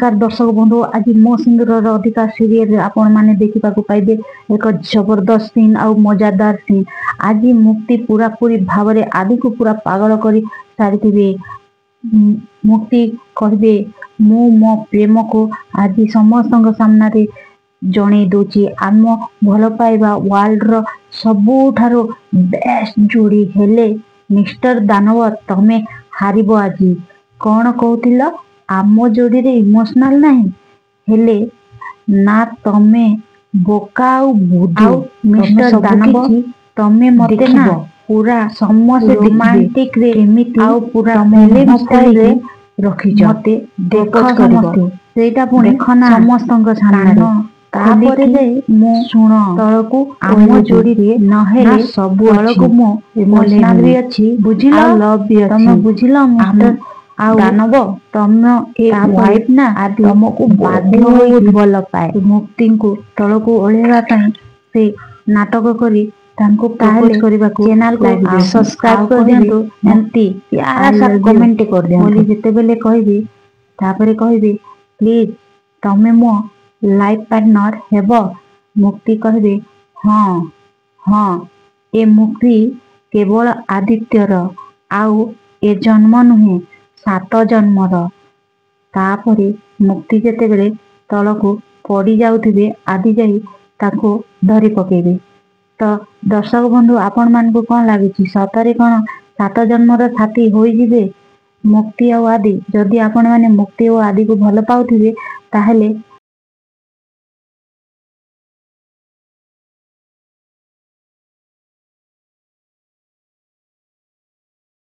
नमस्कार दर्शक बंधु आज मो सिंदूर अधिकार सीरियल आपण माने देखा पाइबे एक जबरदस्त सीन आउ मजादार सीन। आज मुक्ति पूरा पूरी भाव में आदि को पूरा पागल कर सारी मुक्ति कहबे मु मो प्रेम को आज समस्त सामने जणे दूची आम भल पाइबा वर्ल्ड रो सबुठारो बेस्ट जोड़ी हेले मिस्टर दानव तमे हारिबो आज कौन कहतिल आम जोड़ी रे इमोशनल नहीं हेले ना तमे बोका बुद्धू मिस्टर दानव तमे मते ना पूरा समस्त रोमांटिक रे एमिति आउ पूरा फिल्म स्टाइल रे रखी मते देखो समस्ते सेटा पुणी समस्त सामने तापरे जे मो सुण तळकू आम जोड़ी रे नहेले सब तळकू मो इमोशनल भी अछि बुझिला लव भी अछि तमे बुझिला मिस्टर दानव तम ए वाइफ ना तुमको बाध्य होई भल पाए मुक्ति को तळकू ओळेवा पई से नाटक करी तांको प्रपोज करबा को चैनल को सब्सक्राइब कर दियंतु एंती प्यारा सा कमेंट कर दियंतु बोली जते बेले कहबी तापरे कहबी प्लीज तमे मो लाइफ पार्टनर हेबो मुक्ति कहबे हाँ हाँ ए मुक्ति केवल आदित्यर आउ ए जन्म नुहे 7 जन्मर तापरे मुक्ति जेते बेले तलको पड़ी जाउथिबे आदि जाई ताको धरी पकेबे। तो दर्शक बंधु आपण मान को कौन लगी सतरे कौन 7 जन्मर साथी होई जिबे मुक्ति और आदि जदि आपण माने मुक्ति और आदि को भल पाउथिबे ताहेले